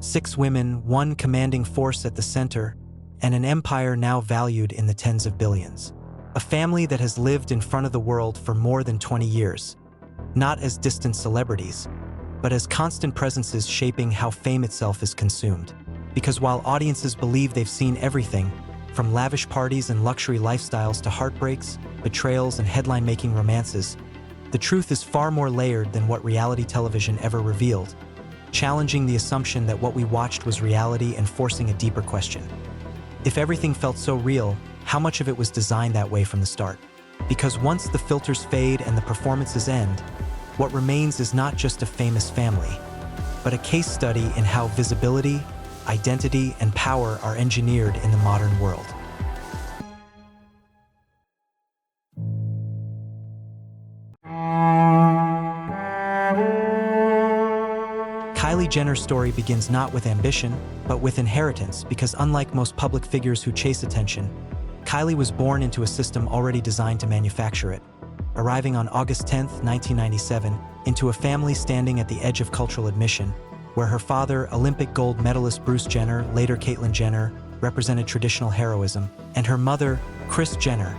6 women, one commanding force at the center, and an empire now valued in the tens of billions. A family that has lived in front of the world for more than 20 years, not as distant celebrities, but as constant presences shaping how fame itself is consumed. Because while audiences believe they've seen everything, from lavish parties and luxury lifestyles to heartbreaks, betrayals, and headline-making romances, the truth is far more layered than what reality television ever revealed, challenging the assumption that what we watched was reality and forcing a deeper question. If everything felt so real, how much of it was designed that way from the start? Because once the filters fade and the performances end, what remains is not just a famous family, but a case study in how visibility, identity, and power are engineered in the modern world. Kylie Jenner's story begins not with ambition, but with inheritance, because unlike most public figures who chase attention, Kylie was born into a system already designed to manufacture it, arriving on August 10, 1997, into a family standing at the edge of cultural admission, where her father, Olympic gold medalist Bruce Jenner, later Caitlyn Jenner, represented traditional heroism, and her mother, Kris Jenner,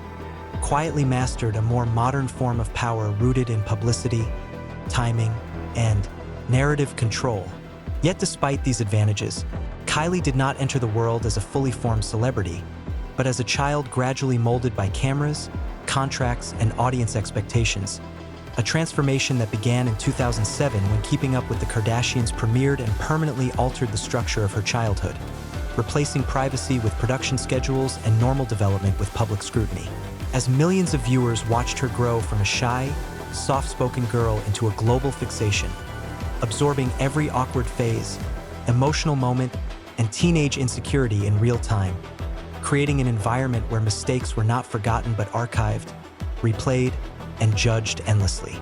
quietly mastered a more modern form of power rooted in publicity, timing, and narrative control. Yet despite these advantages, Kylie did not enter the world as a fully formed celebrity, but as a child gradually molded by cameras, contracts, and audience expectations. A transformation that began in 2007 when Keeping Up with the Kardashians premiered and permanently altered the structure of her childhood, replacing privacy with production schedules and normal development with public scrutiny. As millions of viewers watched her grow from a shy, soft-spoken girl into a global fixation, absorbing every awkward phase, emotional moment, and teenage insecurity in real time, creating an environment where mistakes were not forgotten but archived, replayed, and judged endlessly.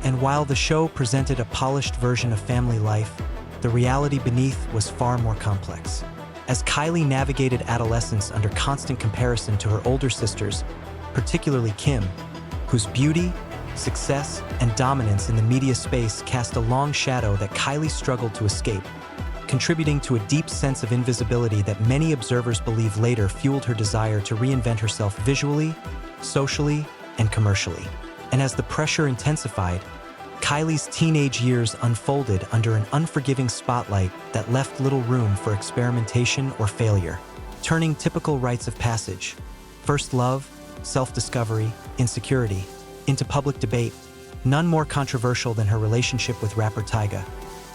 And while the show presented a polished version of family life, the reality beneath was far more complex. As Kylie navigated adolescence under constant comparison to her older sisters, particularly Kim, whose beauty, success, and dominance in the media space cast a long shadow that Kylie struggled to escape, contributing to a deep sense of invisibility that many observers believe later fueled her desire to reinvent herself visually, socially, and commercially. And as the pressure intensified, Kylie's teenage years unfolded under an unforgiving spotlight that left little room for experimentation or failure, turning typical rites of passage, first love, self-discovery, insecurity, into public debate, none more controversial than her relationship with rapper Tyga,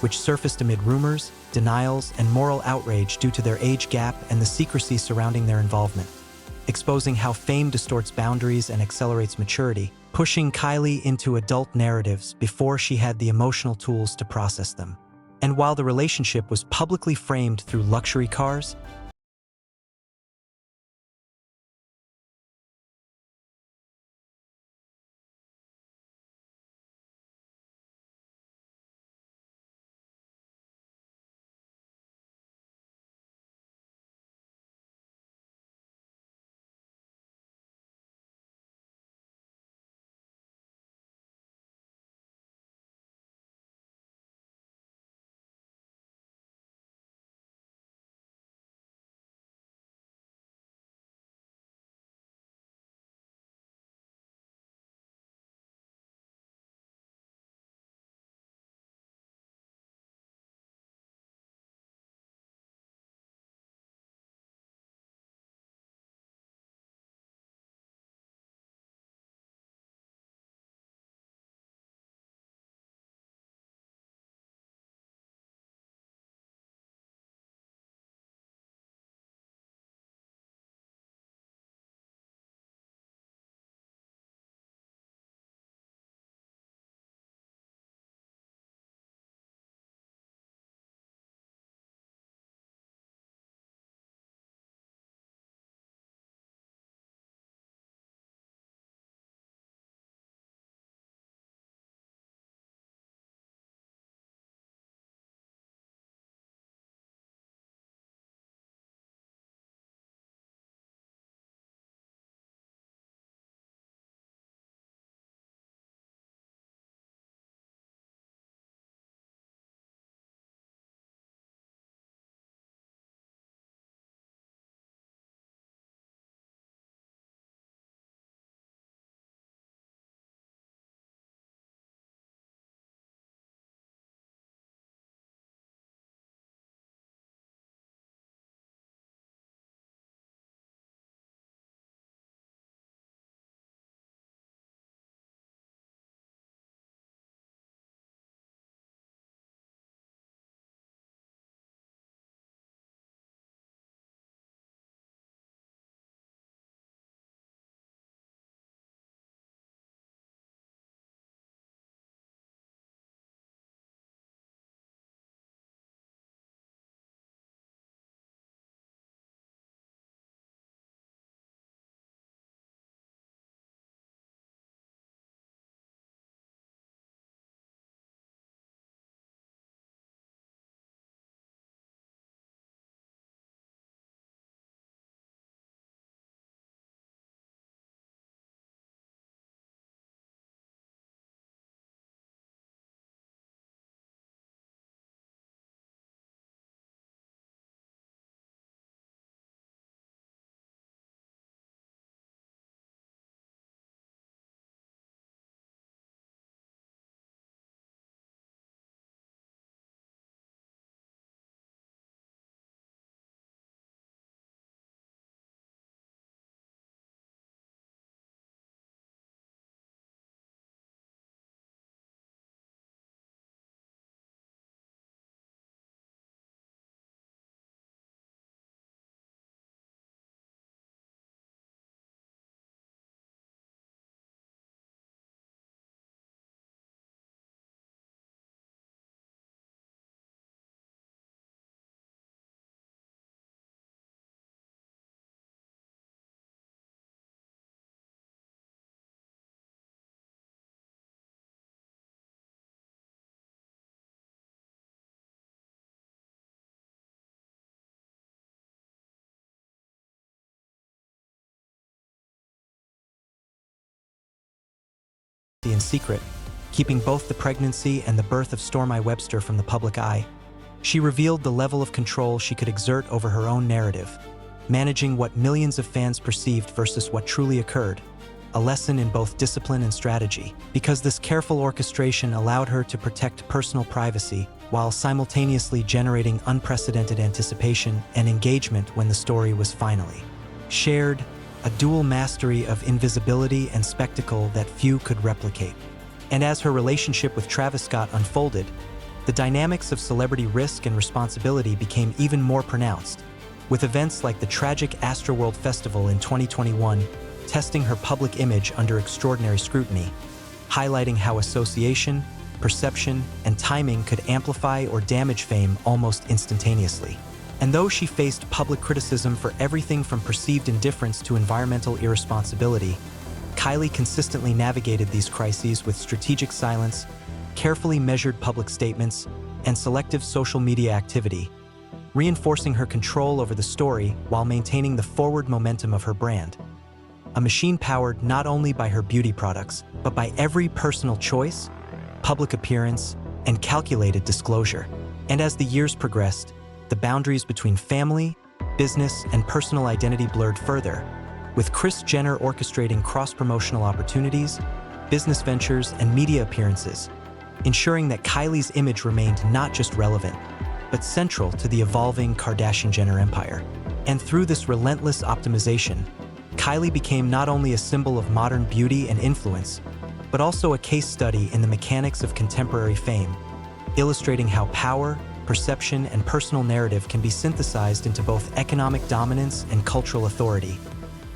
which surfaced amid rumors, denials, and moral outrage due to their age gap and the secrecy surrounding their involvement, exposing how fame distorts boundaries and accelerates maturity, pushing Kylie into adult narratives before she had the emotional tools to process them. And while the relationship was publicly framed through luxury cars, in secret, keeping both the pregnancy and the birth of Stormi Webster from the public eye. She revealed the level of control she could exert over her own narrative, managing what millions of fans perceived versus what truly occurred, a lesson in both discipline and strategy, because this careful orchestration allowed her to protect personal privacy while simultaneously generating unprecedented anticipation and engagement when the story was finally shared, a dual mastery of invisibility and spectacle that few could replicate. And as her relationship with Travis Scott unfolded, the dynamics of celebrity risk and responsibility became even more pronounced, with events like the tragic Astroworld Festival in 2021 testing her public image under extraordinary scrutiny, highlighting how association, perception, and timing could amplify or damage fame almost instantaneously. And though she faced public criticism for everything from perceived indifference to environmental irresponsibility, Kylie consistently navigated these crises with strategic silence, carefully measured public statements, and selective social media activity, reinforcing her control over the story while maintaining the forward momentum of her brand. A machine powered not only by her beauty products, but by every personal choice, public appearance, and calculated disclosure. And as the years progressed, the boundaries between family, business, and personal identity blurred further, with Kris Jenner orchestrating cross-promotional opportunities, business ventures, and media appearances, ensuring that Kylie's image remained not just relevant, but central to the evolving Kardashian-Jenner empire. And through this relentless optimization, Kylie became not only a symbol of modern beauty and influence, but also a case study in the mechanics of contemporary fame, illustrating how power, perception, and personal narrative can be synthesized into both economic dominance and cultural authority.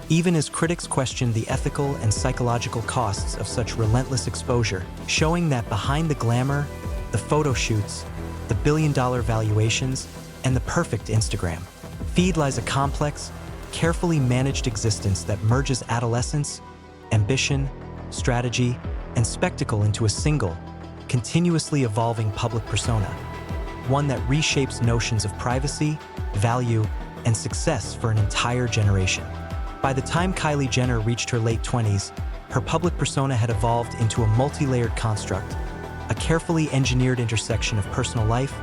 Even as critics questioned the ethical and psychological costs of such relentless exposure, showing that behind the glamour, the photo shoots, the billion-dollar valuations, and the perfect Instagram feed lies a complex, carefully managed existence that merges adolescence, ambition, strategy, and spectacle into a single, continuously evolving public persona, one that reshapes notions of privacy, value, and success for an entire generation. By the time Kylie Jenner reached her late 20s, her public persona had evolved into a multi-layered construct, a carefully engineered intersection of personal life,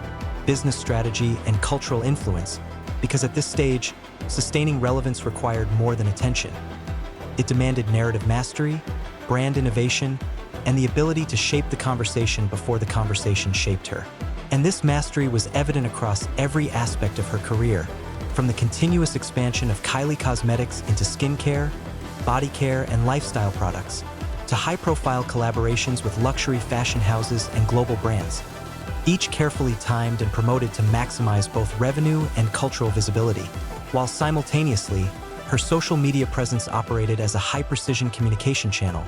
business strategy, and cultural influence, because at this stage, sustaining relevance required more than attention. It demanded narrative mastery, brand innovation, and the ability to shape the conversation before the conversation shaped her. And this mastery was evident across every aspect of her career, from the continuous expansion of Kylie Cosmetics into skincare, body care, and lifestyle products, to high-profile collaborations with luxury fashion houses and global brands, each carefully timed and promoted to maximize both revenue and cultural visibility, while simultaneously, her social media presence operated as a high-precision communication channel,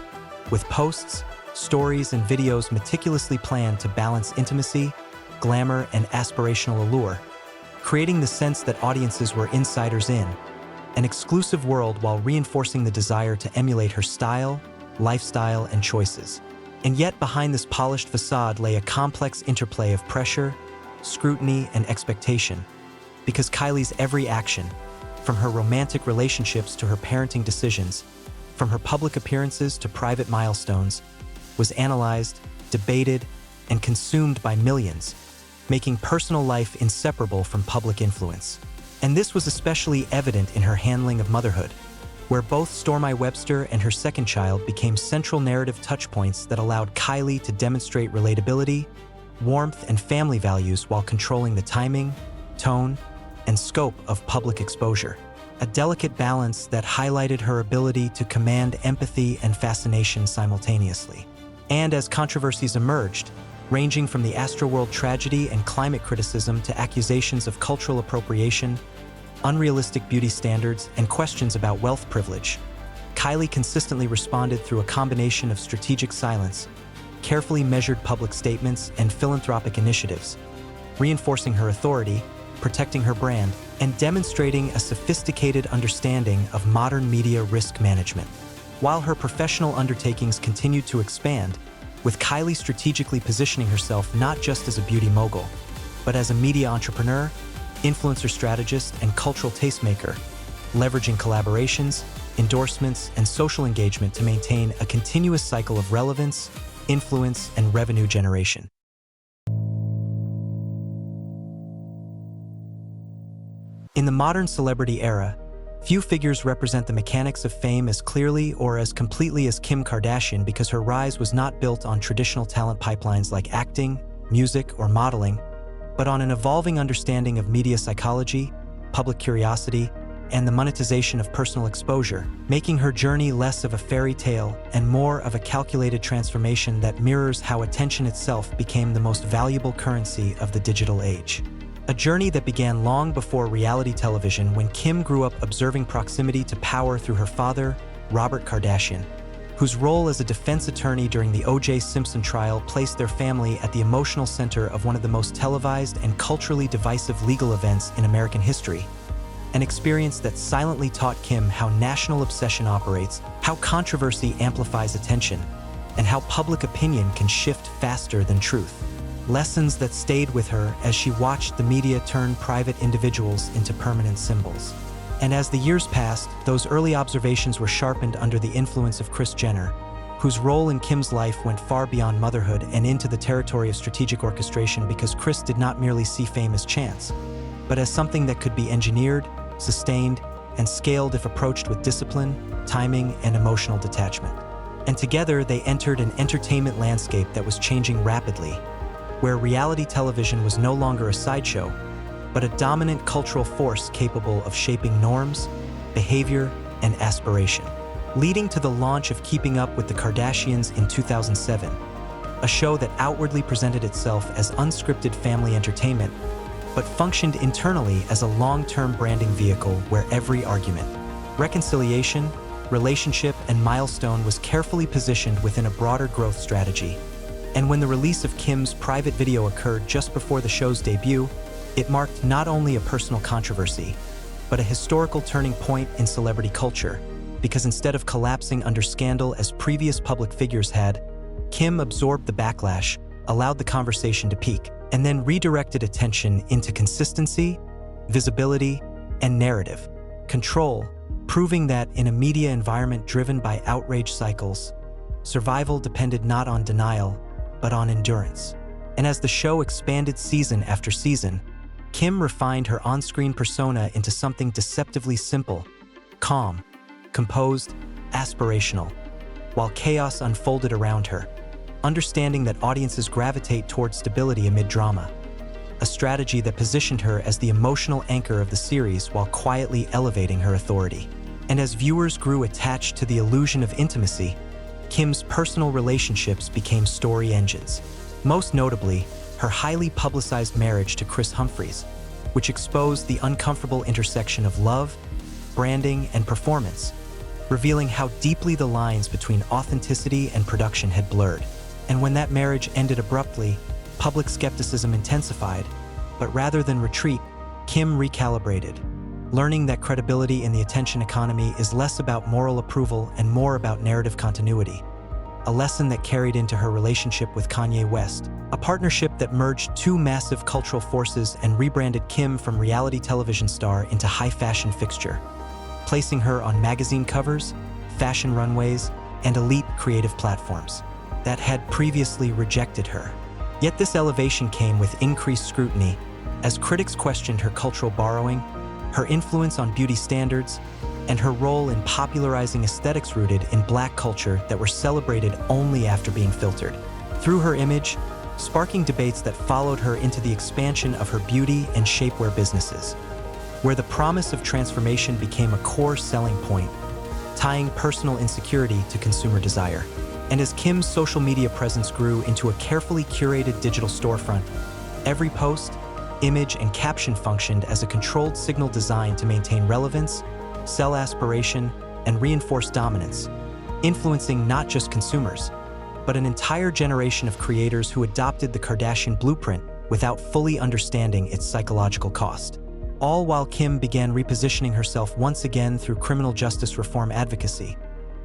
with posts, stories, and videos meticulously planned to balance intimacy, glamour, and aspirational allure, creating the sense that audiences were insiders in an exclusive world while reinforcing the desire to emulate her style, lifestyle, and choices. And yet behind this polished facade lay a complex interplay of pressure, scrutiny, and expectation, because Kylie's every action, from her romantic relationships to her parenting decisions, from her public appearances to private milestones, was analyzed, debated, and consumed by millions, making personal life inseparable from public influence. And this was especially evident in her handling of motherhood, where both Stormi Webster and her second child became central narrative touchpoints that allowed Kylie to demonstrate relatability, warmth, and family values while controlling the timing, tone, and scope of public exposure. A delicate balance that highlighted her ability to command empathy and fascination simultaneously. And as controversies emerged, ranging from the Astroworld tragedy and climate criticism to accusations of cultural appropriation, unrealistic beauty standards, and questions about wealth privilege, Kylie consistently responded through a combination of strategic silence, carefully measured public statements, and philanthropic initiatives, reinforcing her authority, protecting her brand, and demonstrating a sophisticated understanding of modern media risk management. While her professional undertakings continued to expand, with Kylie strategically positioning herself not just as a beauty mogul, but as a media entrepreneur, influencer strategist, and cultural tastemaker, leveraging collaborations, endorsements, and social engagement to maintain a continuous cycle of relevance, influence, and revenue generation. In the modern celebrity era, few figures represent the mechanics of fame as clearly or as completely as Kim Kardashian because her rise was not built on traditional talent pipelines like acting, music, or modeling, but on an evolving understanding of media psychology, public curiosity, and the monetization of personal exposure, making her journey less of a fairy tale and more of a calculated transformation that mirrors how attention itself became the most valuable currency of the digital age. A journey that began long before reality television when Kim grew up observing proximity to power through her father, Robert Kardashian, whose role as a defense attorney during the O.J. Simpson trial placed their family at the emotional center of one of the most televised and culturally divisive legal events in American history. An experience that silently taught Kim how national obsession operates, how controversy amplifies attention, and how public opinion can shift faster than truth. Lessons that stayed with her as she watched the media turn private individuals into permanent symbols. And as the years passed, those early observations were sharpened under the influence of Kris Jenner, whose role in Kim's life went far beyond motherhood and into the territory of strategic orchestration because Kris did not merely see fame as chance, but as something that could be engineered, sustained, and scaled if approached with discipline, timing, and emotional detachment. And together they entered an entertainment landscape that was changing rapidly, where reality television was no longer a sideshow, but a dominant cultural force capable of shaping norms, behavior, and aspiration. Leading to the launch of Keeping Up with the Kardashians in 2007, a show that outwardly presented itself as unscripted family entertainment, but functioned internally as a long-term branding vehicle where every argument, reconciliation, relationship, and milestone was carefully positioned within a broader growth strategy. And when the release of Kim's private video occurred just before the show's debut, it marked not only a personal controversy, but a historical turning point in celebrity culture, because instead of collapsing under scandal as previous public figures had, Kim absorbed the backlash, allowed the conversation to peak, and then redirected attention into consistency, visibility, and narrative control, proving that in a media environment driven by outrage cycles, survival depended not on denial, but on endurance. And as the show expanded season after season, Kim refined her on-screen persona into something deceptively simple, calm, composed, aspirational, while chaos unfolded around her, understanding that audiences gravitate toward stability amid drama, a strategy that positioned her as the emotional anchor of the series while quietly elevating her authority. And as viewers grew attached to the illusion of intimacy, Kim's personal relationships became story engines. Most notably, her highly publicized marriage to Kris Humphries, which exposed the uncomfortable intersection of love, branding, and performance, revealing how deeply the lines between authenticity and production had blurred. And when that marriage ended abruptly, public skepticism intensified, but rather than retreat, Kim recalibrated, learning that credibility in the attention economy is less about moral approval and more about narrative continuity, a lesson that carried into her relationship with Kanye West, a partnership that merged two massive cultural forces and rebranded Kim from reality television star into high-fashion fixture, placing her on magazine covers, fashion runways, and elite creative platforms that had previously rejected her. Yet this elevation came with increased scrutiny as critics questioned her cultural borrowing, her influence on beauty standards, and her role in popularizing aesthetics rooted in Black culture that were celebrated only after being filtered. Through her image, sparking debates that followed her into the expansion of her beauty and shapewear businesses, where the promise of transformation became a core selling point, tying personal insecurity to consumer desire. And as Kim's social media presence grew into a carefully curated digital storefront, every post, image, and caption functioned as a controlled signal designed to maintain relevance, sell aspiration, and reinforce dominance, influencing not just consumers, but an entire generation of creators who adopted the Kardashian blueprint without fully understanding its psychological cost. All while Kim began repositioning herself once again through criminal justice reform advocacy,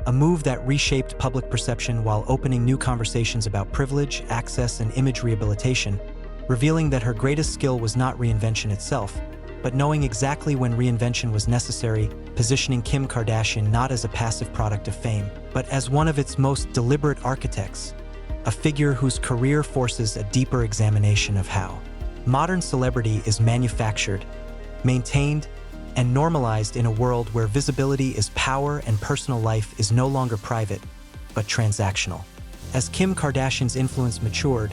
a move that reshaped public perception while opening new conversations about privilege, access, and image rehabilitation, revealing that her greatest skill was not reinvention itself, but knowing exactly when reinvention was necessary, positioning Kim Kardashian not as a passive product of fame, but as one of its most deliberate architects, a figure whose career forces a deeper examination of how modern celebrity is manufactured, maintained, and normalized in a world where visibility is power and personal life is no longer private, but transactional. As Kim Kardashian's influence matured,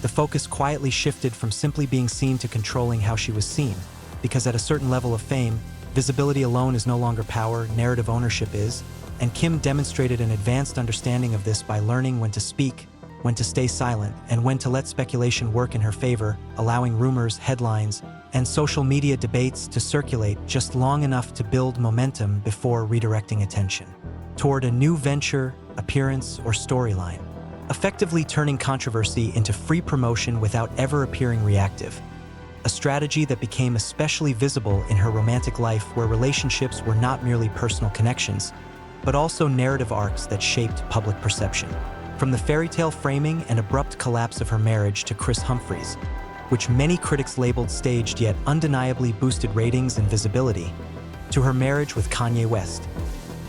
the focus quietly shifted from simply being seen to controlling how she was seen, because at a certain level of fame, visibility alone is no longer power, narrative ownership is, and Kim demonstrated an advanced understanding of this by learning when to speak, when to stay silent, and when to let speculation work in her favor, allowing rumors, headlines, and social media debates to circulate just long enough to build momentum before redirecting attention toward a new venture, appearance, or storyline, effectively turning controversy into free promotion without ever appearing reactive. A strategy that became especially visible in her romantic life, where relationships were not merely personal connections, but also narrative arcs that shaped public perception. From the fairy tale framing and abrupt collapse of her marriage to Kris Humphries, which many critics labeled staged yet undeniably boosted ratings and visibility, to her marriage with Kanye West,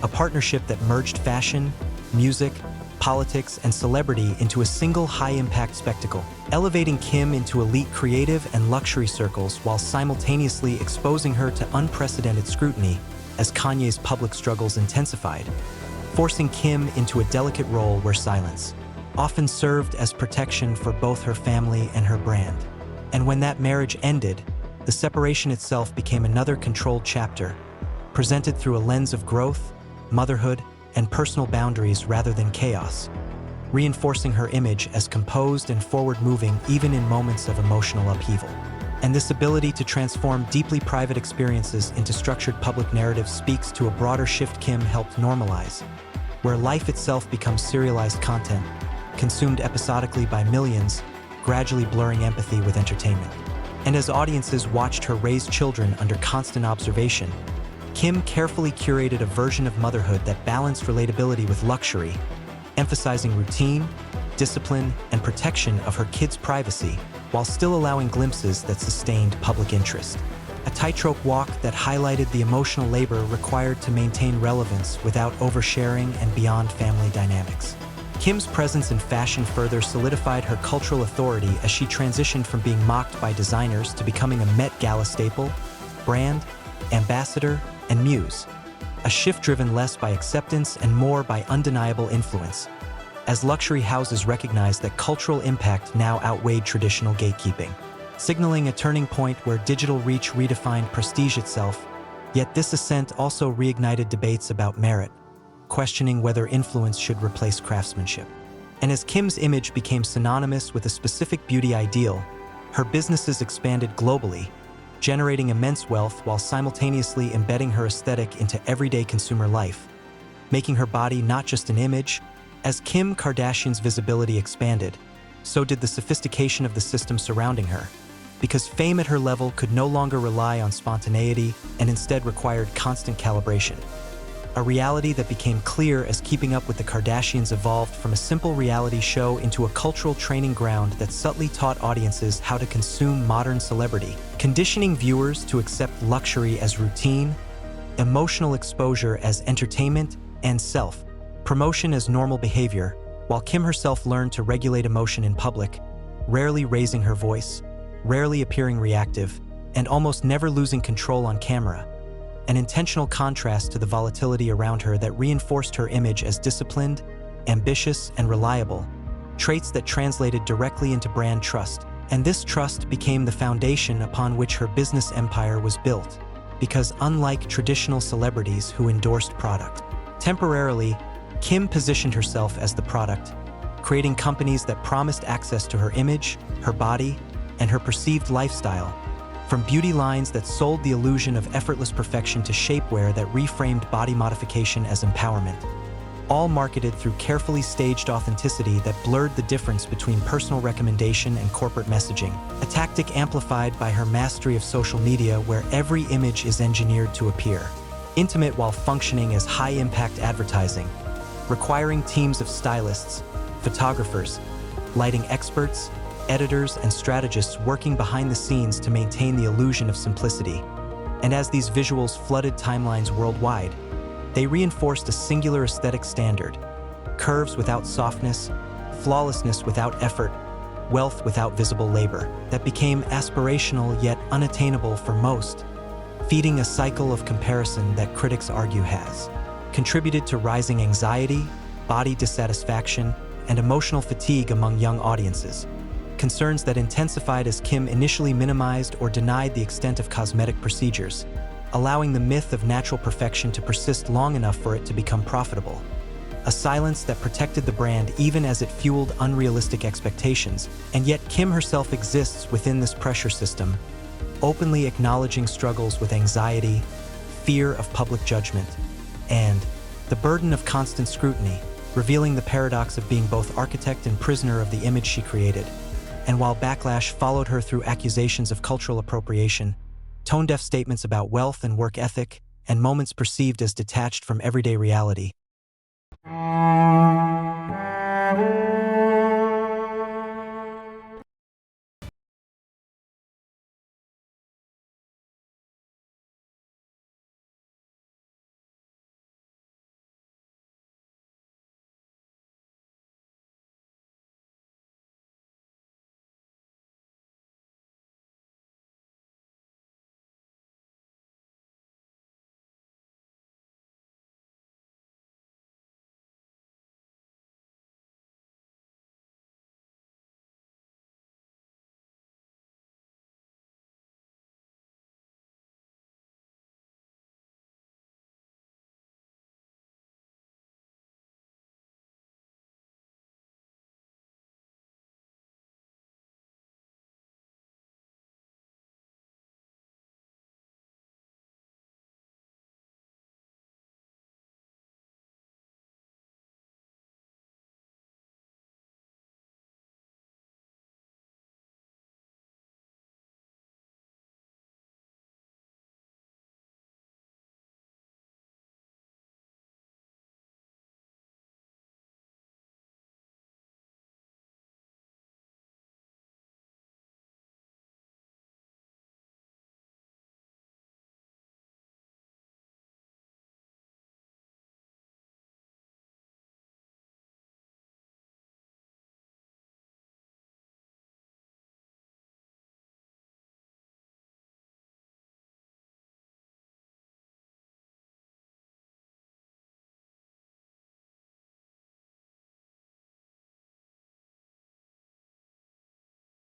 a partnership that merged fashion, music, politics, and celebrity into a single high-impact spectacle, elevating Kim into elite creative and luxury circles while simultaneously exposing her to unprecedented scrutiny as Kanye's public struggles intensified, forcing Kim into a delicate role where silence often served as protection for both her family and her brand. And when that marriage ended, the separation itself became another controlled chapter, presented through a lens of growth, motherhood, and personal boundaries rather than chaos, reinforcing her image as composed and forward-moving even in moments of emotional upheaval. And this ability to transform deeply private experiences into structured public narratives speaks to a broader shift Kim helped normalize, where life itself becomes serialized content, consumed episodically by millions, gradually blurring empathy with entertainment. And as audiences watched her raise children under constant observation, Kim carefully curated a version of motherhood that balanced relatability with luxury, emphasizing routine, discipline, and protection of her kids' privacy, while still allowing glimpses that sustained public interest. A tightrope walk that highlighted the emotional labor required to maintain relevance without oversharing and beyond family dynamics. Kim's presence in fashion further solidified her cultural authority as she transitioned from being mocked by designers to becoming a Met Gala staple, brand, ambassador, and muse, a shift driven less by acceptance and more by undeniable influence, as luxury houses recognized that cultural impact now outweighed traditional gatekeeping, signaling a turning point where digital reach redefined prestige itself. Yet this ascent also reignited debates about merit, questioning whether influence should replace craftsmanship. And as Kim's image became synonymous with a specific beauty ideal, her businesses expanded globally, generating immense wealth while simultaneously embedding her aesthetic into everyday consumer life, making her body not just an image. As Kim Kardashian's visibility expanded, so did the sophistication of the system surrounding her, because fame at her level could no longer rely on spontaneity and instead required constant calibration. A reality that became clear as Keeping Up with the Kardashians evolved from a simple reality show into a cultural training ground that subtly taught audiences how to consume modern celebrity, conditioning viewers to accept luxury as routine, emotional exposure as entertainment, and self-promotion as normal behavior, while Kim herself learned to regulate emotion in public, rarely raising her voice, rarely appearing reactive, and almost never losing control on camera, an intentional contrast to the volatility around her that reinforced her image as disciplined, ambitious, and reliable, traits that translated directly into brand trust. And this trust became the foundation upon which her business empire was built, because unlike traditional celebrities who endorsed product, temporarily, Kim positioned herself as the product, creating companies that promised access to her image, her body, and her perceived lifestyle, from beauty lines that sold the illusion of effortless perfection to shapewear that reframed body modification as empowerment, all marketed through carefully staged authenticity that blurred the difference between personal recommendation and corporate messaging, a tactic amplified by her mastery of social media where every image is engineered to appear intimate while functioning as high-impact advertising, requiring teams of stylists, photographers, lighting experts, editors, and strategists working behind the scenes to maintain the illusion of simplicity. And as these visuals flooded timelines worldwide, they reinforced a singular aesthetic standard: curves without softness, flawlessness without effort, wealth without visible labor, that became aspirational yet unattainable for most, feeding a cycle of comparison that critics argue has contributed to rising anxiety, body dissatisfaction, and emotional fatigue among young audiences, concerns that intensified as Kim initially minimized or denied the extent of cosmetic procedures, allowing the myth of natural perfection to persist long enough for it to become profitable. A silence that protected the brand even as it fueled unrealistic expectations, and yet Kim herself exists within this pressure system, openly acknowledging struggles with anxiety, fear of public judgment, and the burden of constant scrutiny, revealing the paradox of being both architect and prisoner of the image she created. And while backlash followed her through accusations of cultural appropriation, tone-deaf statements about wealth and work ethic, and moments perceived as detached from everyday reality,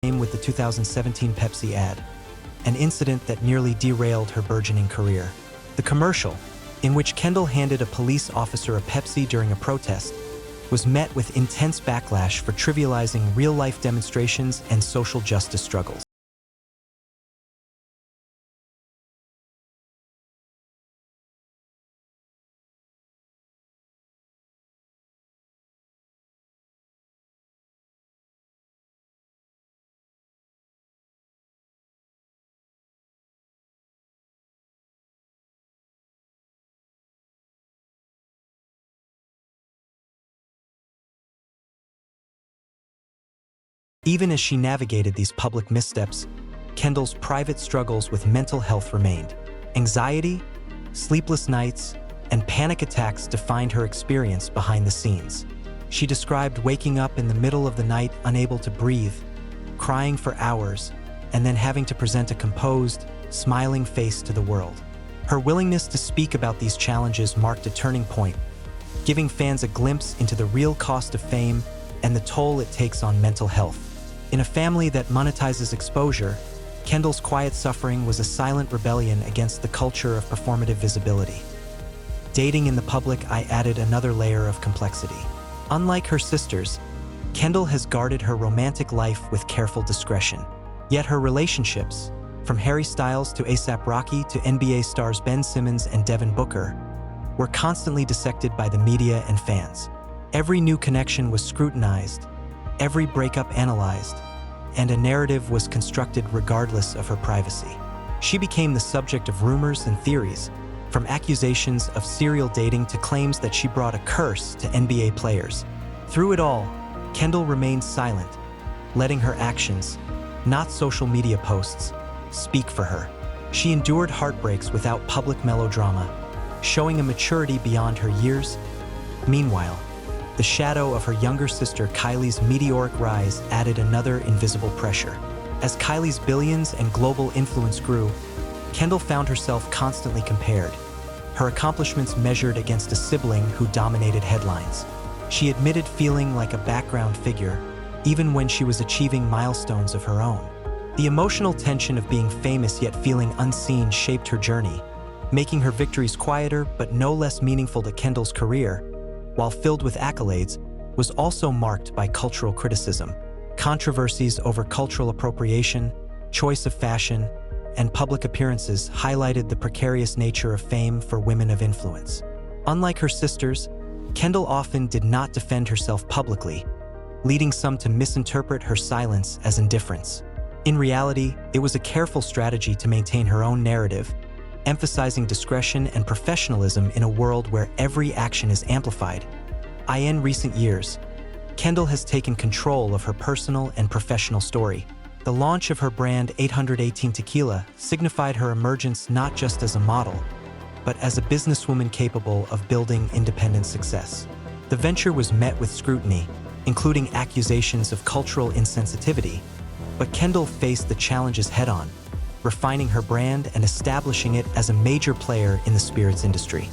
came with the 2017 Pepsi ad, an incident that nearly derailed her burgeoning career. The commercial, in which Kendall handed a police officer a Pepsi during a protest, was met with intense backlash for trivializing real-life demonstrations and social justice struggles. Even as she navigated these public missteps, Kendall's private struggles with mental health remained. Anxiety, sleepless nights, and panic attacks defined her experience behind the scenes. She described waking up in the middle of the night unable to breathe, crying for hours, and then having to present a composed, smiling face to the world. Her willingness to speak about these challenges marked a turning point, giving fans a glimpse into the real cost of fame and the toll it takes on mental health. In a family that monetizes exposure, Kendall's quiet suffering was a silent rebellion against the culture of performative visibility. Dating in the public eye added another layer of complexity. Unlike her sisters, Kendall has guarded her romantic life with careful discretion. Yet her relationships, from Harry Styles to A$AP Rocky to NBA stars Ben Simmons and Devin Booker, were constantly dissected by the media and fans. Every new connection was scrutinized, every breakup analyzed, and a narrative was constructed regardless of her privacy. She became the subject of rumors and theories, from accusations of serial dating to claims that she brought a curse to NBA players. Through it all, Kendall remained silent, letting her actions, not social media posts, speak for her. She endured heartbreaks without public melodrama, showing a maturity beyond her years. Meanwhile, the shadow of her younger sister Kylie's meteoric rise added another invisible pressure. As Kylie's billions and global influence grew, Kendall found herself constantly compared, her accomplishments measured against a sibling who dominated headlines. She admitted feeling like a background figure, even when she was achieving milestones of her own. The emotional tension of being famous yet feeling unseen shaped her journey, making her victories quieter but no less meaningful to Kendall's career. While filled with accolades, was also marked by cultural criticism. Controversies over cultural appropriation, choice of fashion, and public appearances highlighted the precarious nature of fame for women of influence. Unlike her sisters, Kendall often did not defend herself publicly, leading some to misinterpret her silence as indifference. In reality, it was a careful strategy to maintain her own narrative, emphasizing discretion and professionalism in a world where every action is amplified. In recent years, Kendall has taken control of her personal and professional story. The launch of her brand 818 Tequila signified her emergence not just as a model, but as a businesswoman capable of building independent success. The venture was met with scrutiny, including accusations of cultural insensitivity, but Kendall faced the challenges head-on, refining her brand and establishing it as a major player in the spirits industry.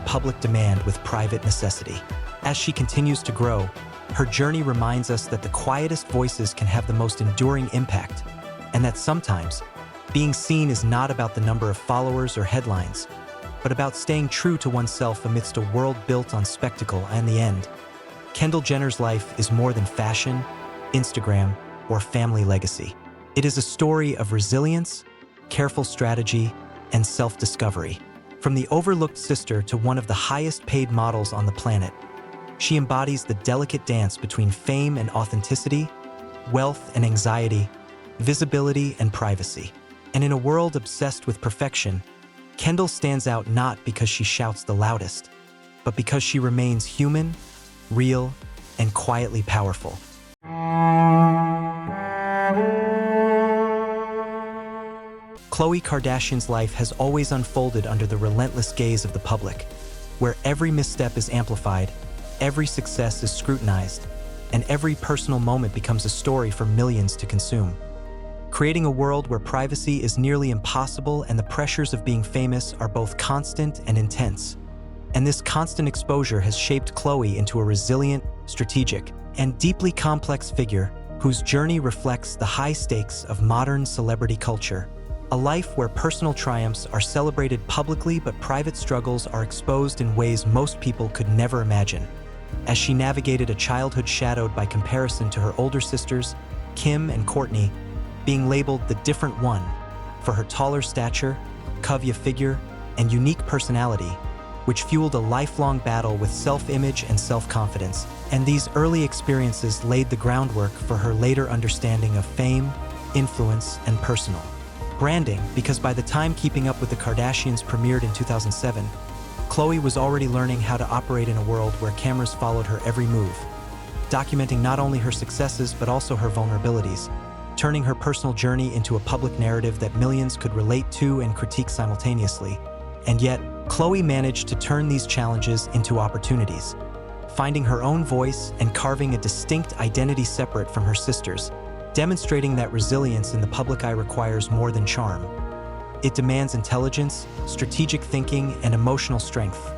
Public demand with private necessity. As she continues to grow, her journey reminds us that the quietest voices can have the most enduring impact, and that sometimes being seen is not about the number of followers or headlines, but about staying true to oneself amidst a world built on spectacle. In the end, Kendall Jenner's life is more than fashion, Instagram, or family legacy. It is a story of resilience, careful strategy, and self-discovery. From the overlooked sister to one of the highest-paid models on the planet, she embodies the delicate dance between fame and authenticity, wealth and anxiety, visibility and privacy. And in a world obsessed with perfection, Kendall stands out not because she shouts the loudest, but because she remains human, real, and quietly powerful. Khloe Kardashian's life has always unfolded under the relentless gaze of the public, where every misstep is amplified, every success is scrutinized, and every personal moment becomes a story for millions to consume. Creating a world where privacy is nearly impossible and the pressures of being famous are both constant and intense. And this constant exposure has shaped Khloe into a resilient, strategic, and deeply complex figure whose journey reflects the high stakes of modern celebrity culture. A life where personal triumphs are celebrated publicly but private struggles are exposed in ways most people could never imagine. As she navigated a childhood shadowed by comparison to her older sisters, Kim and Kourtney, being labeled the different one for her taller stature, curvy figure, and unique personality, which fueled a lifelong battle with self-image and self-confidence. And these early experiences laid the groundwork for her later understanding of fame, influence, and personal branding, because by the time Keeping Up with the Kardashians premiered in 2007, Khloe was already learning how to operate in a world where cameras followed her every move, documenting not only her successes but also her vulnerabilities, turning her personal journey into a public narrative that millions could relate to and critique simultaneously. And yet, Khloé managed to turn these challenges into opportunities, finding her own voice and carving a distinct identity separate from her sisters, demonstrating that resilience in the public eye requires more than charm. It demands intelligence, strategic thinking, and emotional strength.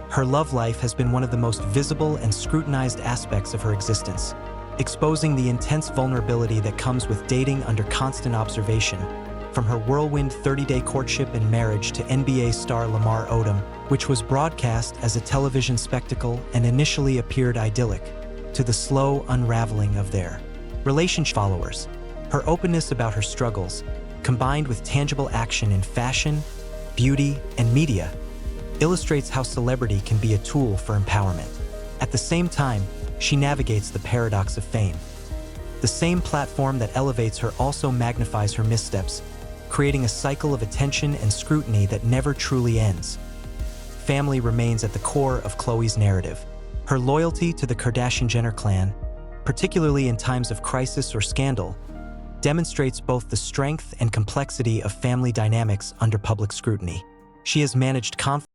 Her love life has been one of the most visible and scrutinized aspects of her existence, exposing the intense vulnerability that comes with dating under constant observation. From her whirlwind 30-day courtship and marriage to NBA star Lamar Odom, which was broadcast as a television spectacle and initially appeared idyllic, to the slow unraveling of their relationship followers. Her openness about her struggles, combined with tangible action in fashion, beauty, and media, illustrates how celebrity can be a tool for empowerment. At the same time, she navigates the paradox of fame. The same platform that elevates her also magnifies her missteps, creating a cycle of attention and scrutiny that never truly ends. Family remains at the core of Khloé's narrative. Her loyalty to the Kardashian-Jenner clan, particularly in times of crisis or scandal, demonstrates both the strength and complexity of family dynamics under public scrutiny. She has managed conflict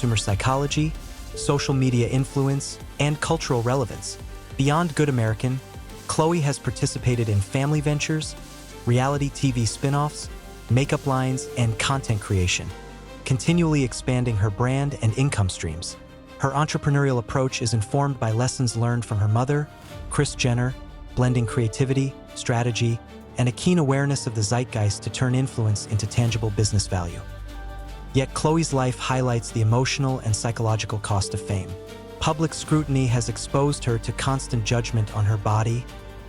consumer psychology, social media influence, and cultural relevance. Beyond Good American, Khloé has participated in family ventures, reality TV spin-offs, makeup lines, and content creation, continually expanding her brand and income streams. Her entrepreneurial approach is informed by lessons learned from her mother, Kris Jenner, blending creativity, strategy, and a keen awareness of the zeitgeist to turn influence into tangible business value. Yet Khloé's life highlights the emotional and psychological cost of fame. Public scrutiny has exposed her to constant judgment on her body,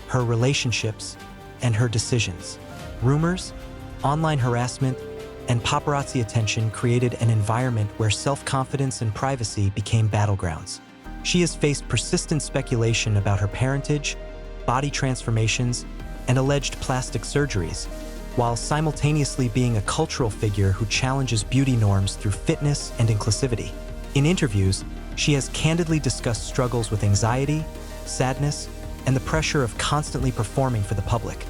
her relationships, and her decisions. Rumors, online harassment, and paparazzi attention created an environment where self-confidence and privacy became battlegrounds. She has faced persistent speculation about her parentage, body transformations, and alleged plastic surgeries, while simultaneously being a cultural figure who challenges beauty norms through fitness and inclusivity. In interviews, she has candidly discussed struggles with anxiety, sadness, and the pressure of constantly performing for the public.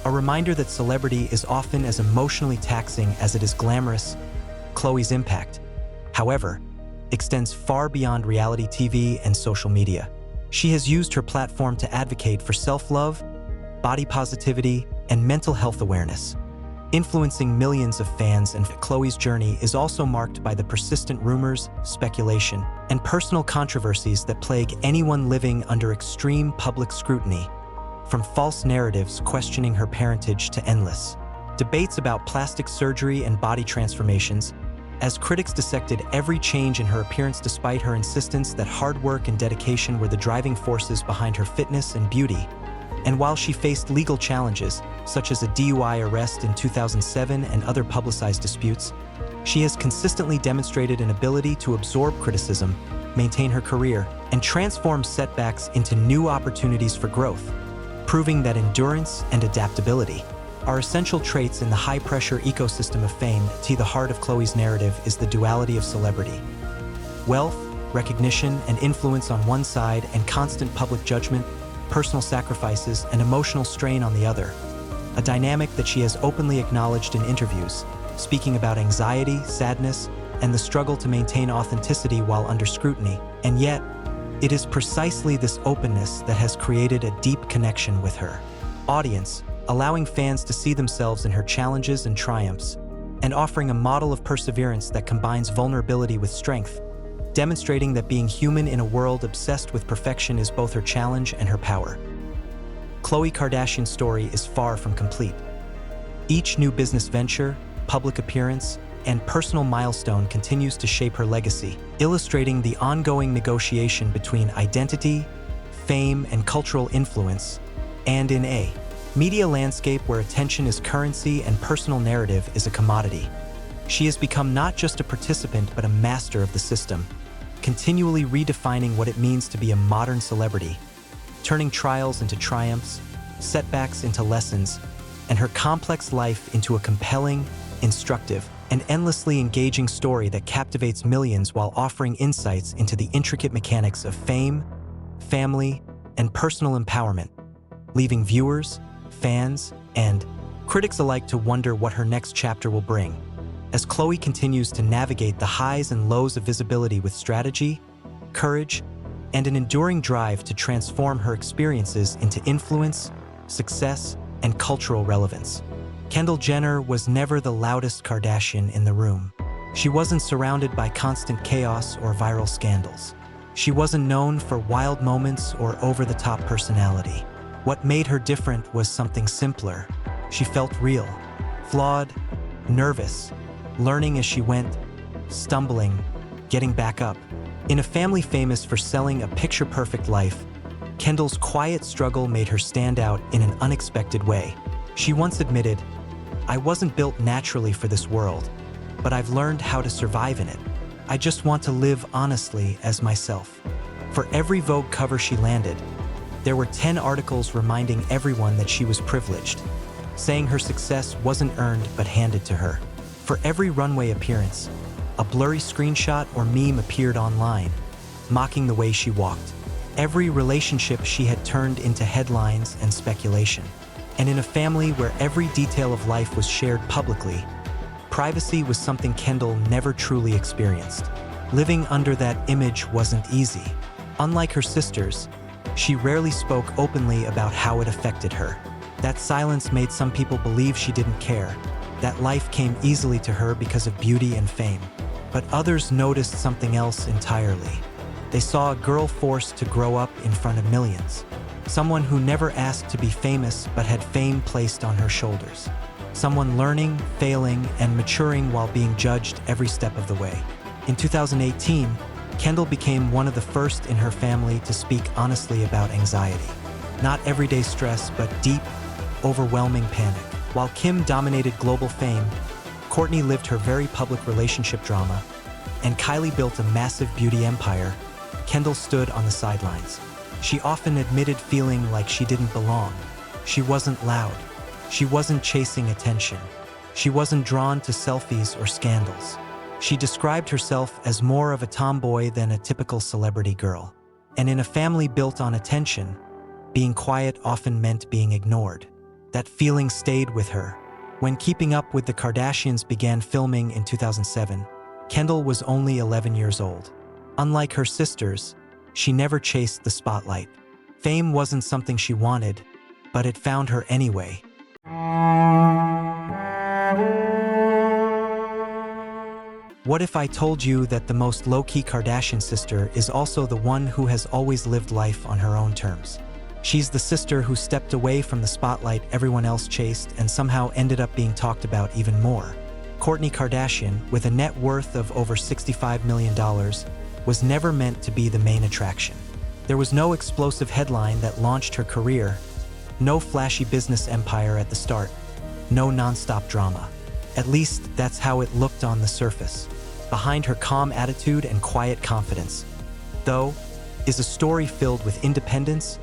A reminder that celebrity is often as emotionally taxing as it is glamorous. Khloé's impact, however, extends far beyond reality TV and social media. She has used her platform to advocate for self-love, body positivity, and mental health awareness, influencing millions of fans. And Khloé's journey is also marked by the persistent rumors, speculation, and personal controversies that plague anyone living under extreme public scrutiny, from false narratives questioning her parentage to endless debates about plastic surgery and body transformations, as critics dissected every change in her appearance despite her insistence that hard work and dedication were the driving forces behind her fitness and beauty. And while she faced legal challenges, such as a DUI arrest in 2007 and other publicized disputes, she has consistently demonstrated an ability to absorb criticism, maintain her career, and transform setbacks into new opportunities for growth, proving that endurance and adaptability are essential traits in the high-pressure ecosystem of fame. To the heart of Khloé's narrative is the duality of celebrity. Wealth, recognition, and influence on one side, and constant public judgment, personal sacrifices, and emotional strain on the other. A dynamic that she has openly acknowledged in interviews, speaking about anxiety, sadness, and the struggle to maintain authenticity while under scrutiny. And yet, it is precisely this openness that has created a deep connection with her audience, allowing fans to see themselves in her challenges and triumphs, and offering a model of perseverance that combines vulnerability with strength, demonstrating that being human in a world obsessed with perfection is both her challenge and her power. Khloé Kardashian's story is far from complete. Each new business venture, public appearance, and personal milestone continues to shape her legacy, illustrating the ongoing negotiation between identity, fame, and cultural influence, and in a media landscape where attention is currency and personal narrative is a commodity. She has become not just a participant but a master of the system, continually redefining what it means to be a modern celebrity, turning trials into triumphs, setbacks into lessons, and her complex life into a compelling, instructive, and endlessly engaging story that captivates millions while offering insights into the intricate mechanics of fame, family, and personal empowerment, leaving viewers, fans, and critics alike to wonder what her next chapter will bring. As Khloé continues to navigate the highs and lows of visibility with strategy, courage, and an enduring drive to transform her experiences into influence, success, and cultural relevance. Kendall Jenner was never the loudest Kardashian in the room. She wasn't surrounded by constant chaos or viral scandals. She wasn't known for wild moments or over-the-top personality. What made her different was something simpler. She felt real, flawed, nervous, learning as she went, stumbling, getting back up. In a family famous for selling a picture-perfect life, Kendall's quiet struggle made her stand out in an unexpected way. She once admitted, "I wasn't built naturally for this world, but I've learned how to survive in it. I just want to live honestly as myself." For every Vogue cover she landed, there were 10 articles reminding everyone that she was privileged, saying her success wasn't earned but handed to her. For every runway appearance, a blurry screenshot or meme appeared online, mocking the way she walked. Every relationship she had turned into headlines and speculation. And in a family where every detail of life was shared publicly, privacy was something Kendall never truly experienced. Living under that image wasn't easy. Unlike her sisters, she rarely spoke openly about how it affected her. That silence made some people believe she didn't care, that life came easily to her because of beauty and fame. But others noticed something else entirely. They saw a girl forced to grow up in front of millions. Someone who never asked to be famous but had fame placed on her shoulders. Someone learning, failing, and maturing while being judged every step of the way. In 2018, Kendall became one of the first in her family to speak honestly about anxiety. Not everyday stress, but deep, overwhelming panic. While Kim dominated global fame, Kourtney lived her very public relationship drama, and Kylie built a massive beauty empire, Kendall stood on the sidelines. She often admitted feeling like she didn't belong. She wasn't loud. She wasn't chasing attention. She wasn't drawn to selfies or scandals. She described herself as more of a tomboy than a typical celebrity girl. And in a family built on attention, being quiet often meant being ignored. That feeling stayed with her. When Keeping Up with the Kardashians began filming in 2007, Kendall was only 11 years old. Unlike her sisters, she never chased the spotlight. Fame wasn't something she wanted, but it found her anyway. What if I told you that the most low-key Kardashian sister is also the one who has always lived life on her own terms? She's the sister who stepped away from the spotlight everyone else chased and somehow ended up being talked about even more. Kourtney Kardashian, with a net worth of over $65 million, was never meant to be the main attraction. There was no explosive headline that launched her career, No flashy business empire at the start. No non-stop drama. At least, that's how it looked on the surface. Behind her calm attitude and quiet confidence, though, is a story filled with independence,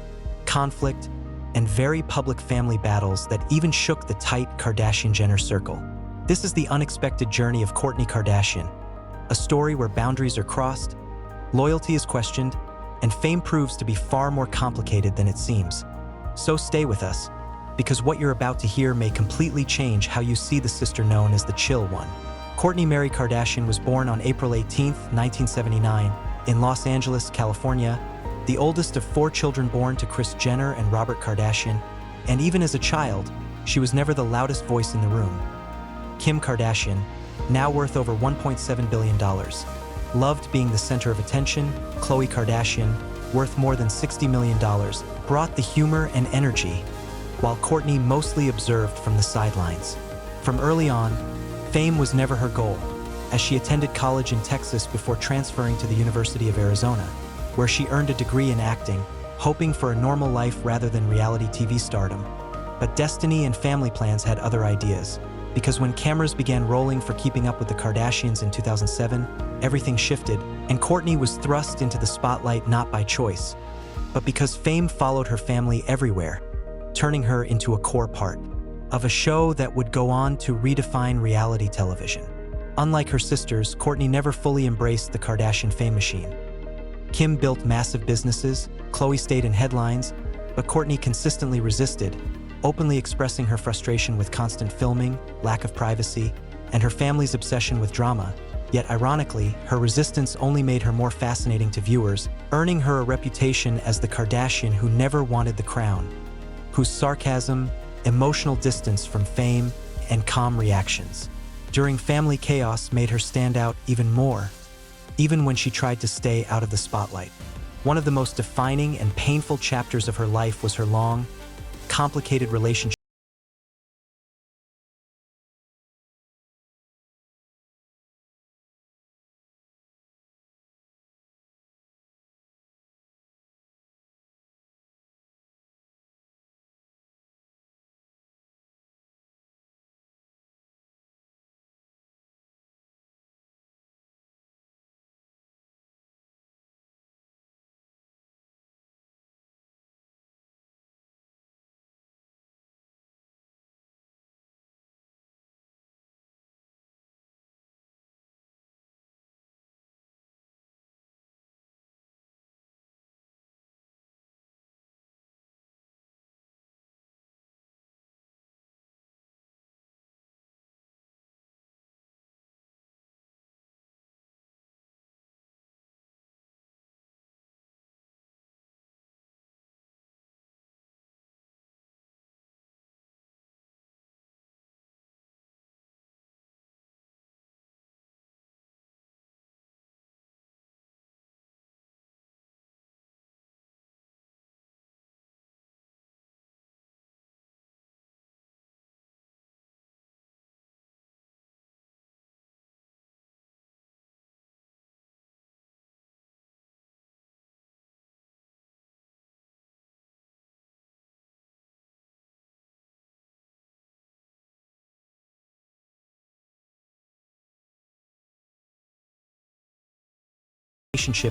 conflict, and very public family battles that even shook the tight Kardashian-Jenner circle. This is the unexpected journey of Kourtney Kardashian, a story where boundaries are crossed, loyalty is questioned, and fame proves to be far more complicated than it seems. So stay with us, because what you're about to hear may completely change how you see the sister known as the Chill One. Kourtney Mary Kardashian was born on April 18, 1979, in Los Angeles, California, the oldest of 4 children born to Kris Jenner and Robert Kardashian, and even as a child, she was never the loudest voice in the room. Kim Kardashian, now worth over $1.7 billion, loved being the center of attention. Khloe Kardashian, worth more than $60 million, brought the humor and energy, while Kourtney mostly observed from the sidelines. From early on, fame was never her goal, as she attended college in Texas before transferring to the University of Arizona, where she earned a degree in acting, hoping for a normal life rather than reality TV stardom. But destiny and family plans had other ideas, because when cameras began rolling for Keeping Up with the Kardashians in 2007, everything shifted, and Kourtney was thrust into the spotlight not by choice, but because fame followed her family everywhere, turning her into a core part of a show that would go on to redefine reality television. Unlike her sisters, Kourtney never fully embraced the Kardashian fame machine. Kim built massive businesses, Khloé stayed in headlines, but Kourtney consistently resisted, openly expressing her frustration with constant filming, lack of privacy, and her family's obsession with drama. Yet ironically, her resistance only made her more fascinating to viewers, earning her a reputation as the Kardashian who never wanted the crown, whose sarcasm, emotional distance from fame, and calm reactions during family chaos made her stand out even more, even when she tried to stay out of the spotlight. One of the most defining and painful chapters of her life was her long, complicated relationship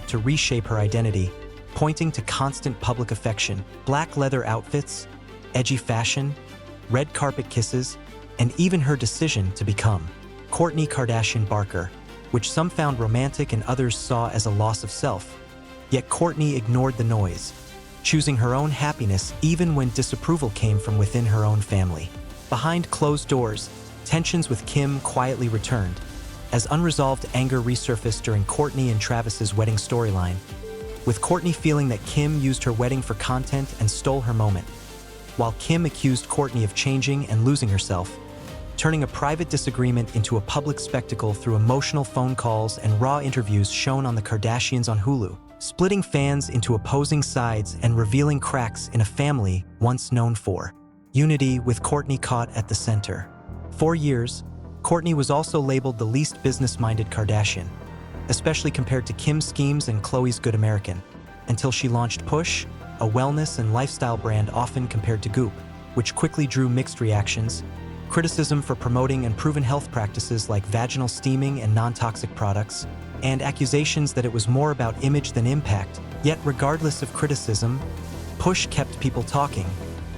to reshape her identity, pointing to constant public affection, black leather outfits, edgy fashion, red carpet kisses, and even her decision to become Kourtney Kardashian Barker, which some found romantic and others saw as a loss of self. Yet Kourtney ignored the noise, choosing her own happiness even when disapproval came from within her own family. Behind closed doors, tensions with Kim quietly returned, as unresolved anger resurfaced during Kourtney and Travis's wedding storyline, with Kourtney feeling that Kim used her wedding for content and stole her moment, while Kim accused Kourtney of changing and losing herself, turning a private disagreement into a public spectacle through emotional phone calls and raw interviews shown on the Kardashians on Hulu, splitting fans into opposing sides and revealing cracks in a family once known for unity, with Kourtney caught at the center. For years, Kourtney was also labeled the least business-minded Kardashian, especially compared to Kim's schemes and Khloé's Good American, until she launched Push, a wellness and lifestyle brand often compared to Goop, which quickly drew mixed reactions, criticism for promoting unproven health practices like vaginal steaming and non-toxic products, and accusations that it was more about image than impact. Yet regardless of criticism, push kept people talking,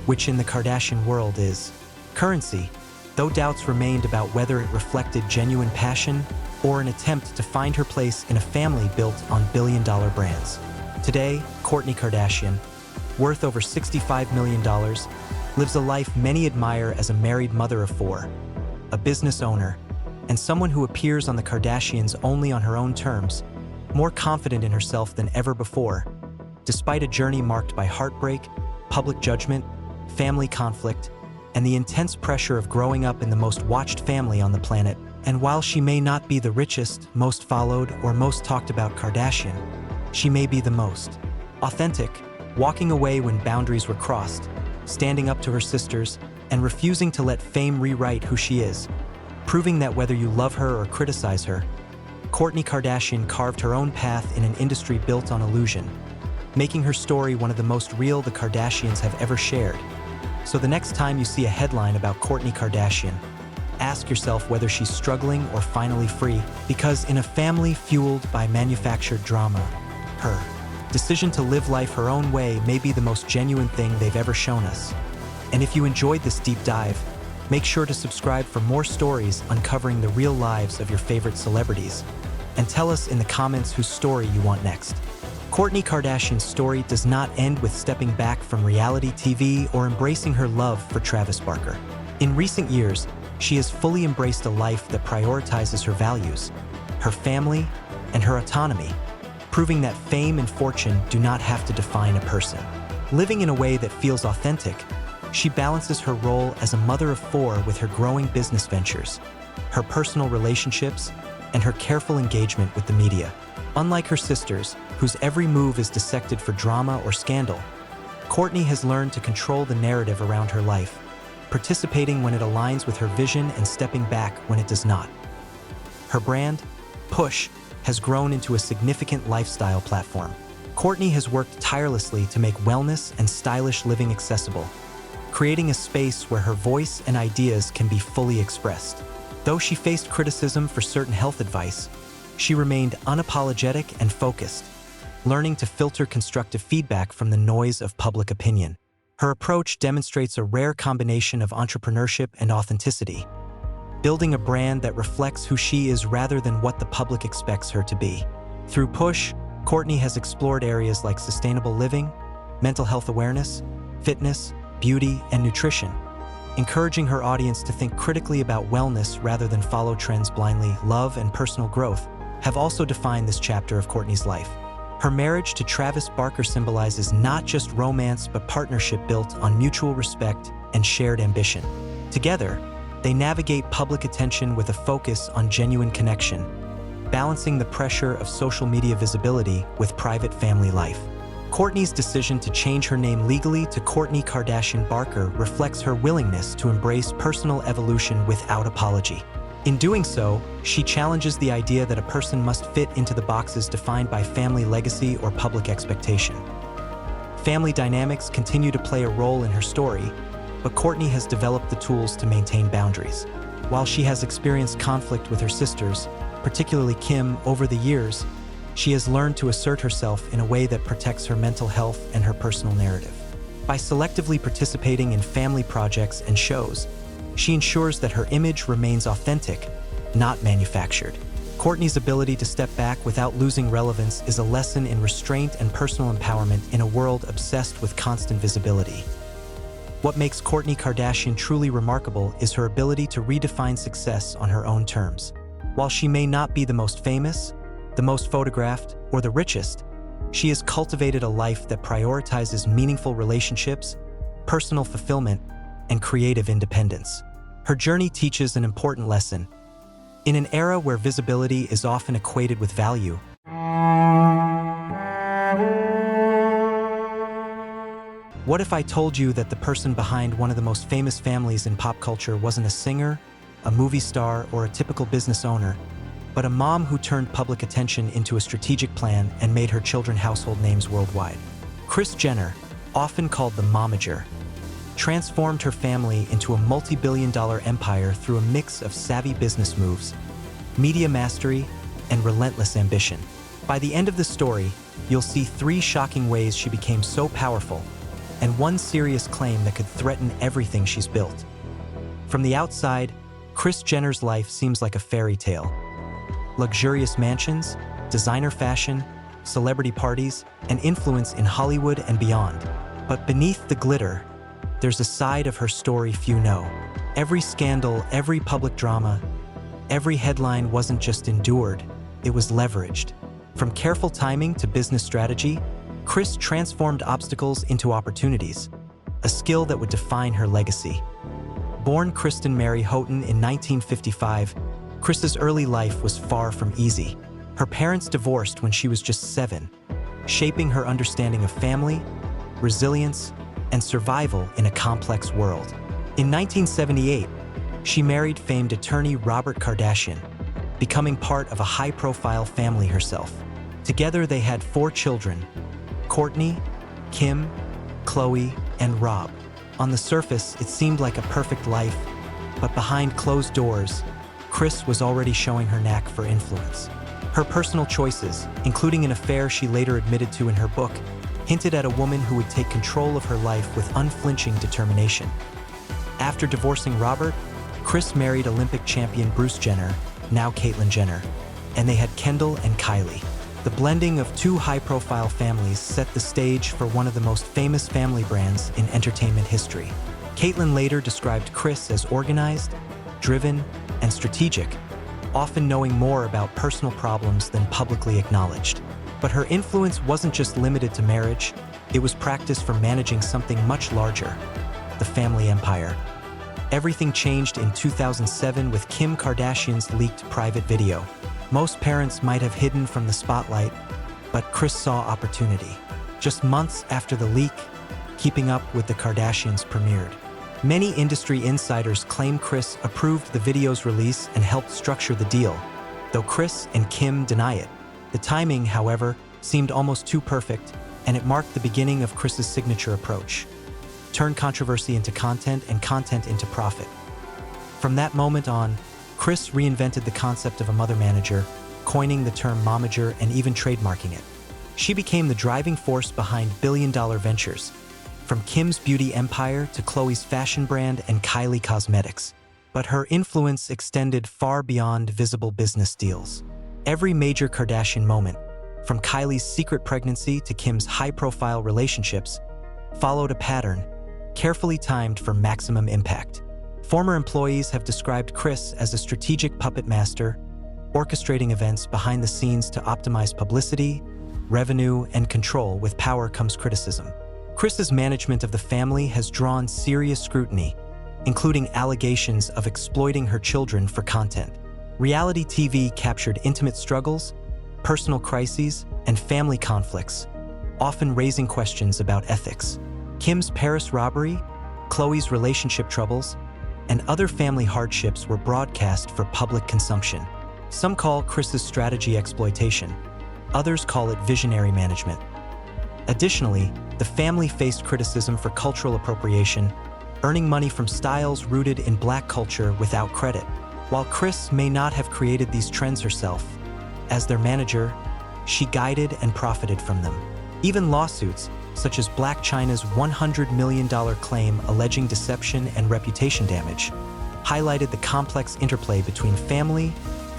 which in the Kardashian world is currency, though doubts remained about whether it reflected genuine passion or an attempt to find her place in a family built on billion-dollar brands. Today, Kourtney Kardashian, worth over $65 million, lives a life many admire as a married mother of four, a business owner, and someone who appears on the Kardashians only on her own terms, more confident in herself than ever before, despite a journey marked by heartbreak, public judgment, family conflict, and the intense pressure of growing up in the most watched family on the planet. And while she may not be the richest, most followed, or most talked about Kardashian, she may be the most authentic, walking away when boundaries were crossed, standing up to her sisters, and refusing to let fame rewrite who she is, proving that whether you love her or criticize her, Kourtney Kardashian carved her own path in an industry built on illusion, making her story one of the most real the Kardashians have ever shared. So the next time you see a headline about Kourtney Kardashian, ask yourself whether she's struggling or finally free, because in a family fueled by manufactured drama, her decision to live life her own way may be the most genuine thing they've ever shown us. And if you enjoyed this deep dive, make sure to subscribe for more stories uncovering the real lives of your favorite celebrities, and tell us in the comments whose story you want next. Kourtney Kardashian's story does not end with stepping back from reality TV or embracing her love for Travis Barker. In recent years, she has fully embraced a life that prioritizes her values, her family, and her autonomy, proving that fame and fortune do not have to define a person. Living in a way that feels authentic, she balances her role as a mother of four with her growing business ventures, her personal relationships, and her careful engagement with the media. Unlike her sisters, whose every move is dissected for drama or scandal, Kourtney has learned to control the narrative around her life, participating when it aligns with her vision and stepping back when it does not. Her brand, Push, has grown into a significant lifestyle platform. Kourtney has worked tirelessly to make wellness and stylish living accessible, creating a space where her voice and ideas can be fully expressed. Though she faced criticism for certain health advice, she remained unapologetic and focused, learning to filter constructive feedback from the noise of public opinion. Her approach demonstrates a rare combination of entrepreneurship and authenticity, building a brand that reflects who she is rather than what the public expects her to be. Through Push, Kourtney has explored areas like sustainable living, mental health awareness, fitness, beauty, and nutrition, encouraging her audience to think critically about wellness rather than follow trends blindly. Love and personal growth have also defined this chapter of Kourtney's life. Her marriage to Travis Barker symbolizes not just romance but partnership built on mutual respect and shared ambition. Together, they navigate public attention with a focus on genuine connection, balancing the pressure of social media visibility with private family life. Kourtney's decision to change her name legally to Kourtney Kardashian Barker reflects her willingness to embrace personal evolution without apology. In doing so, she challenges the idea that a person must fit into the boxes defined by family legacy or public expectation. Family dynamics continue to play a role in her story, but Kourtney has developed the tools to maintain boundaries. While she has experienced conflict with her sisters, particularly Kim, over the years, she has learned to assert herself in a way that protects her mental health and her personal narrative. By selectively participating in family projects and shows, she ensures that her image remains authentic, not manufactured. Kourtney's ability to step back without losing relevance is a lesson in restraint and personal empowerment in a world obsessed with constant visibility. What makes Kourtney Kardashian truly remarkable is her ability to redefine success on her own terms. While she may not be the most famous, the most photographed, or the richest, she has cultivated a life that prioritizes meaningful relationships, personal fulfillment, and creative independence. Her journey teaches an important lesson. In an era where visibility is often equated with value, what if I told you that the person behind one of the most famous families in pop culture wasn't a singer, a movie star, or a typical business owner, but a mom who turned public attention into a strategic plan and made her children household names worldwide? Kris Jenner, often called the momager, transformed her family into a multi-billion-dollar empire through a mix of savvy business moves, media mastery, and relentless ambition. By the end of the story, you'll see 3 shocking ways she became so powerful, and 1 serious claim that could threaten everything she's built. From the outside, Kris Jenner's life seems like a fairy tale. Luxurious mansions, designer fashion, celebrity parties, and influence in Hollywood and beyond. But beneath the glitter, there's a side of her story few know. Every scandal, every public drama, every headline wasn't just endured, it was leveraged. From careful timing to business strategy, Kris transformed obstacles into opportunities, a skill that would define her legacy. Born Kristen Mary Houghton in 1955, Kris's early life was far from easy. Her parents divorced when she was just 7, shaping her understanding of family, resilience, and survival in a complex world. In 1978, she married famed attorney Robert Kardashian, becoming part of a high-profile family herself. Together they had 4 children: Kourtney, Kim, Khloé, and Rob. On the surface, it seemed like a perfect life, but behind closed doors, Kris was already showing her knack for influence. Her personal choices, including an affair she later admitted to in her book, hinted at a woman who would take control of her life with unflinching determination. After divorcing Robert, Kris married Olympic champion Bruce Jenner, now Caitlyn Jenner, and they had Kendall and Kylie. The blending of 2 high-profile families set the stage for one of the most famous family brands in entertainment history. Caitlyn later described Kris as organized, driven, and strategic, often knowing more about personal problems than publicly acknowledged. But her influence wasn't just limited to marriage, it was practiced for managing something much larger: the family empire. Everything changed in 2007 with Kim Kardashian's leaked private video. Most parents might have hidden from the spotlight, but Kris saw opportunity. Just months after the leak, Keeping Up with the Kardashians premiered. Many industry insiders claim Kris approved the video's release and helped structure the deal, though Kris and Kim deny it. The timing, however, seemed almost too perfect, and it marked the beginning of Kris's signature approach: turn controversy into content and content into profit. From that moment on, Kris reinvented the concept of a mother manager, coining the term momager and even trademarking it. She became the driving force behind billion-dollar ventures, from Kim's beauty empire to Khloé's fashion brand and Kylie Cosmetics. But her influence extended far beyond visible business deals. Every major Kardashian moment, from Kylie's secret pregnancy to Kim's high-profile relationships, followed a pattern, carefully timed for maximum impact. Former employees have described Kris as a strategic puppet master, orchestrating events behind the scenes to optimize publicity, revenue, and control. With power comes criticism. Kris's management of the family has drawn serious scrutiny, including allegations of exploiting her children for content. Reality TV captured intimate struggles, personal crises, and family conflicts, often raising questions about ethics. Kim's Paris robbery, Khloé's relationship troubles, and other family hardships were broadcast for public consumption. Some call Kris's strategy exploitation, others call it visionary management. Additionally, the family faced criticism for cultural appropriation, earning money from styles rooted in Black culture without credit. While Kris may not have created these trends herself, as their manager, she guided and profited from them. Even lawsuits, such as Blac Chyna's $100 million claim alleging deception and reputation damage, highlighted the complex interplay between family,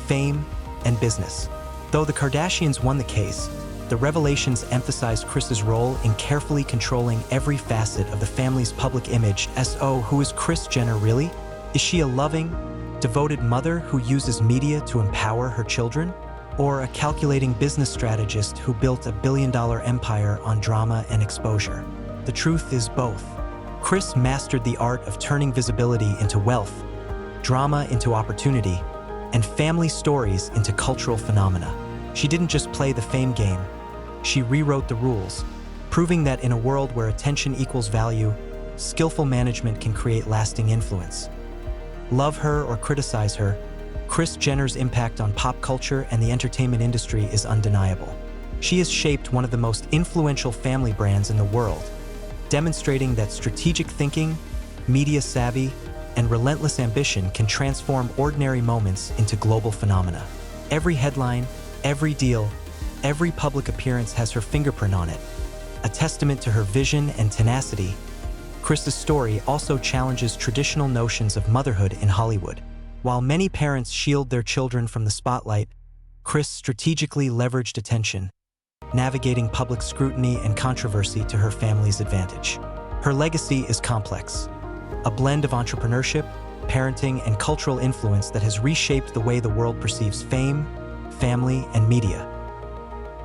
fame, and business. Though the Kardashians won the case, the revelations emphasized Kris's role in carefully controlling every facet of the family's public image. So, who is Kris Jenner really? Is she a loving, devoted mother who uses media to empower her children? Or a calculating business strategist who built a billion-dollar empire on drama and exposure? The truth is both. Kris mastered the art of turning visibility into wealth, drama into opportunity, and family stories into cultural phenomena. She didn't just play the fame game, she rewrote the rules, proving that in a world where attention equals value, skillful management can create lasting influence. Love her or criticize her, Kris Jenner's impact on pop culture and the entertainment industry is undeniable. She has shaped one of the most influential family brands in the world, demonstrating that strategic thinking, media savvy, and relentless ambition can transform ordinary moments into global phenomena. Every headline, every deal, every public appearance has her fingerprint on it, a testament to her vision and tenacity. Kris's story also challenges traditional notions of motherhood in Hollywood. While many parents shield their children from the spotlight, Kris strategically leveraged attention, navigating public scrutiny and controversy to her family's advantage. Her legacy is complex, a blend of entrepreneurship, parenting, and cultural influence that has reshaped the way the world perceives fame, family, and media.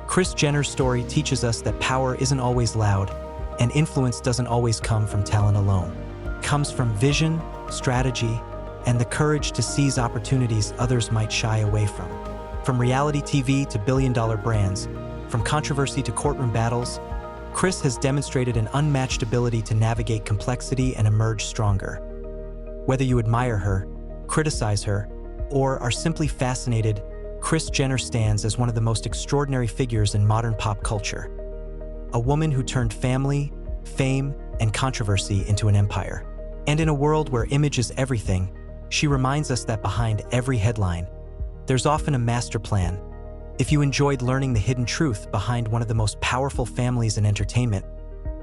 Kris Jenner's story teaches us that power isn't always loud, and influence doesn't always come from talent alone. It comes from vision, strategy, and the courage to seize opportunities others might shy away from. From reality TV to billion-dollar brands, from controversy to courtroom battles, Kris has demonstrated an unmatched ability to navigate complexity and emerge stronger. Whether you admire her, criticize her, or are simply fascinated, Kris Jenner stands as one of the most extraordinary figures in modern pop culture. A woman who turned family, fame, and controversy into an empire. And in a world where image is everything, she reminds us that behind every headline, there's often a master plan. If you enjoyed learning the hidden truth behind one of the most powerful families in entertainment,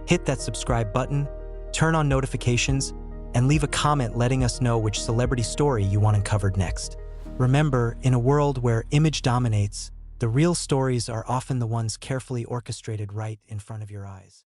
hit that subscribe button, turn on notifications, and leave a comment letting us know which celebrity story you want uncovered next. Remember, in a world where image dominates, the real stories are often the ones carefully orchestrated right in front of your eyes.